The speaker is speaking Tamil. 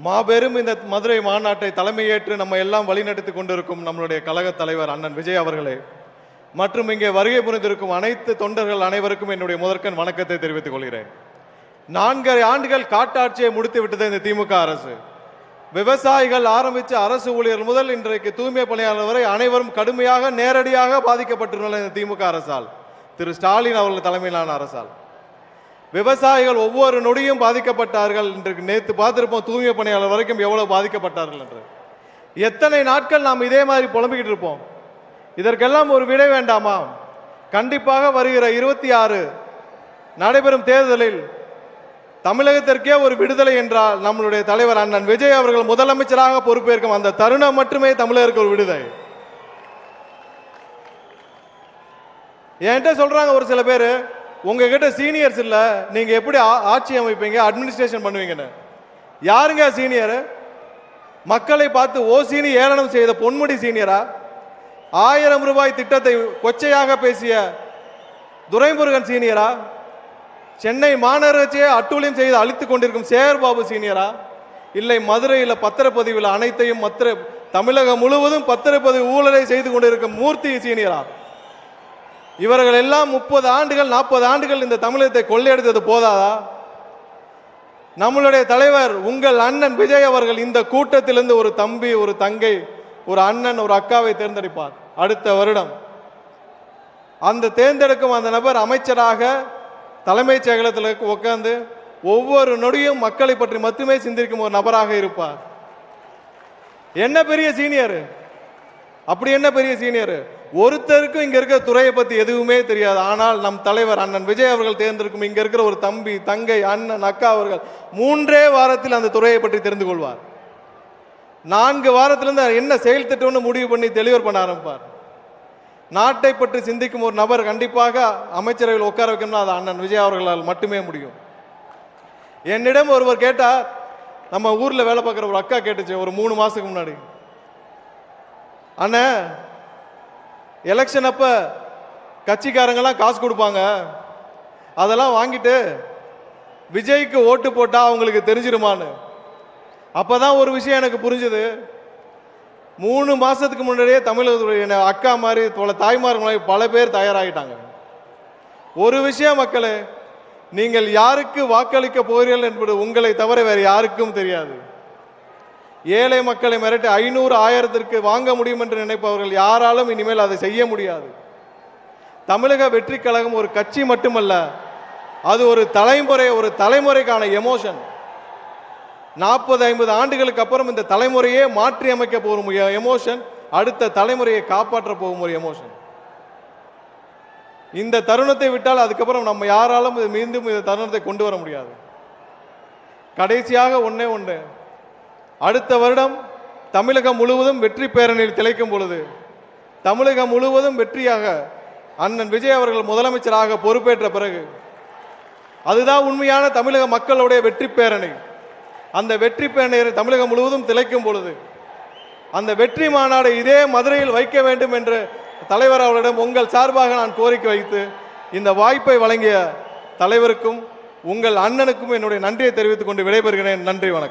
மாபெரும் இந்த மதுரை மாநாட்டை தலைமையேற்று நம்ம எல்லாம் வழிநடத்தி கொண்டிருக்கும் நம்மளுடைய கழக தலைவர் அண்ணன் விஜய் அவர்களே மற்றும் இங்கே வருகை புரிந்திருக்கும் அனைத்து தொண்டர்கள் அனைவருக்கும் என்னுடைய முதற்கண் வணக்கத்தை தெரிவித்துக் கொள்கிறேன். 4 ஆண்டுகள் காட்டாட்சியை முடித்து விட்டது இந்த திமுக அரசு. விவசாயிகள் ஆரம்பித்து அரசு ஊழியர்கள் முதல் இன்றைக்கு தூய்மை பணியாளர் வரை அனைவரும் கடுமையாக நேரடியாக பாதிக்கப்பட்டுள்ள இந்த திமுக அரசால், திரு ஸ்டாலின் அவர்கள் தலைமையிலான அரசால் விவசாயிகள் ஒவ்வொரு நொடியும் பாதிக்கப்பட்டார்கள். இன்றைக்கு நேற்று பார்த்திருப்போம் தூய்மை பணியாளர் வரைக்கும் எவ்வளவு பாதிக்கப்பட்டார்கள் என்று. எத்தனை நாட்கள் நாம் இதே மாதிரி புலம்பிக்கிட்டு இருப்போம்? இதற்கெல்லாம் ஒரு விடை வேண்டாமா? கண்டிப்பாக வருகிற 26 நடைபெறும் தேர்தலில் தமிழகத்திற்கே ஒரு விடுதலை என்றால் நம்மளுடைய தலைவர் அண்ணன் விஜய் அவர்கள் முதலமைச்சராக பொறுப்பேற்கும் அந்த தருணம் மட்டுமே தமிழருக்கு ஒரு விடுதலை. என்கிட்ட சொல்றாங்க ஒரு சில பேர், உங்ககிட்ட சீனியர்ஸ் இல்ல, நீங்க எப்படி ஆட்சி அமைப்பீங்க, அட்மினிஸ்ட்ரேஷன் பண்ணுவீங்கன்னு. யாருங்க சீனியர்? மக்களை பார்த்து ஓசினி ஏளனம் செய்த பொன்முடி சீனியரா? 1000 ரூபாய் திட்டத்தை கொச்சையாக பேசிய துரைமுருகன் சீனியரா? சென்னை மாநகராட்சியை அட்டூழியம் செய்து அழித்துக் கொண்டிருக்கும் சேகர்பாபு சீனியரா? இல்லை மதுரையில் பத்திரப்பதிவில் அனைத்தையும் தமிழகம் முழுவதும் பத்திரப்பதிவு ஊழலை செய்து கொண்டிருக்கும் மூர்த்தி சீனியரா? இவர்கள் எல்லாம் 30 ஆண்டுகள் 40 ஆண்டுகள் இந்த தமிழகத்தை கொள்ளையடித்தது போதாதா? நம்மளுடைய தலைவர் உங்கள் அண்ணன் விஜய் அவர்கள் இந்த கூட்டத்திலிருந்து ஒரு தம்பி, ஒரு தங்கை, ஒரு அண்ணன், ஒரு அக்காவை தேர்ந்தெடுப்பார் அடுத்த வருடம். அந்த தேர்ந்தெடுக்கும் அந்த நபர் அமைச்சராக தலைமைச் செயலகத்தில் உட்கார்ந்து ஒவ்வொரு நொடியும் மக்களை பற்றி மட்டுமே சிந்திக்கும் ஒரு நபராக இருப்பார். என்ன பெரிய சீனியர்? அப்படி என்ன பெரிய சீனியர்? ஒருத்தருக்கும் இங்க இருக்கிற துறையை பத்தி எதுவுமே தெரியாது. ஆனால் நம் தலைவர் அண்ணன் விஜய் அவர்கள் தேர்ந்தெடுக்கும் இங்க இருக்கிற ஒரு தம்பி, தங்கை, அண்ணன், அக்கா அவர்கள் 3 வாரத்தில் அந்த துறையை பற்றி தெரிந்து கொள்வார். 4 வாரத்திலிருந்து என்ன செயல் திட்டம்னு முடிவு பண்ணி டெலிவர் பண்ண ஆரம்பிப்பார். நாட்டை பற்றி சிந்திக்கும் ஒரு நபர் கண்டிப்பாக அமைச்சரவையில் உட்கார வைக்கணும்னா அது அண்ணன் விஜய் அவர்களால் மட்டுமே முடியும். என்னிடம் ஒருவர் கேட்டார், நம்ம ஊர்ல வேலை பார்க்குற ஒரு அக்கா கேட்டுச்சு ஒரு 3 மாசத்துக்கு முன்னாடி, அண்ணன் எலெக்ஷன் அப்ப கட்சிக்காரங்கெல்லாம் காசு கொடுப்பாங்க, அதெல்லாம் வாங்கிட்டு விஜய்க்கு ஓட்டு போட்டா அவங்களுக்கு தெரிஞ்சிருமான்னு. அப்பதான் ஒரு விஷயம் எனக்கு புரிஞ்சுது. 3 மாசத்துக்கு முன்னாடியே தமிழகத்துடைய அக்கா மாதிரி தாய்மார் மாதிரி பல பேர் தயாராகிட்டாங்க. ஒரு விஷயம் மக்களே, நீங்கள் யாருக்கு வாக்களிக்க போகிறீர்கள் என்பது உங்களை தவிர வேறு யாருக்கும் தெரியாது. ஏழை மக்களை மிரட்டி 500 1000க்கு வாங்க முடியும் என்று நினைப்பவர்கள் யாராலும் இனிமேல் அதை செய்ய முடியாது. தமிழக வெற்றி கழகம் ஒரு கட்சி மட்டுமல்ல, அது ஒரு தலைமுறைக்கான எமோஷன். 40-50 ஆண்டுகளுக்கு அப்புறம் இந்த தலைமுறையே மாற்றி அமைக்க போகும் எமோஷன், அடுத்த தலைமுறையை காப்பாற்ற போகும் ஒரு எமோஷன். இந்த தருணத்தை விட்டால் அதுக்கப்புறம் நம்ம யாராலும் மீண்டும் இந்த தருணத்தை கொண்டு வர முடியாது. கடைசியாக ஒண்ணே, அடுத்த வருடம் தமிழகம் முழுவதும் வெற்றி பேரணியில் திளைக்கும் பொழுது, தமிழகம் முழுவதும் வெற்றியாக அண்ணன் விஜய் அவர்கள் முதலமைச்சராக பொறுப்பேற்ற பிறகு, அதுதான் உண்மையான தமிழக மக்களுடைய வெற்றி பேரணி. அந்த வெற்றி பேரணி தமிழகம் முழுவதும் திளைக்கும் பொழுது அந்த வெற்றி மாநாடு இதே மதுரையில் வைக்க வேண்டும் என்று தலைவர் அவர்களிடம் உங்கள் சார்பாக நான் கோரிக்கை வைத்து இந்த வாய்ப்பை வழங்கிய தலைவருக்கும் உங்கள் அண்ணனுக்கும் என்னுடைய நன்றியை தெரிவித்துக் கொண்டு விடைபெறுகிறேன். நன்றி, வணக்கம்.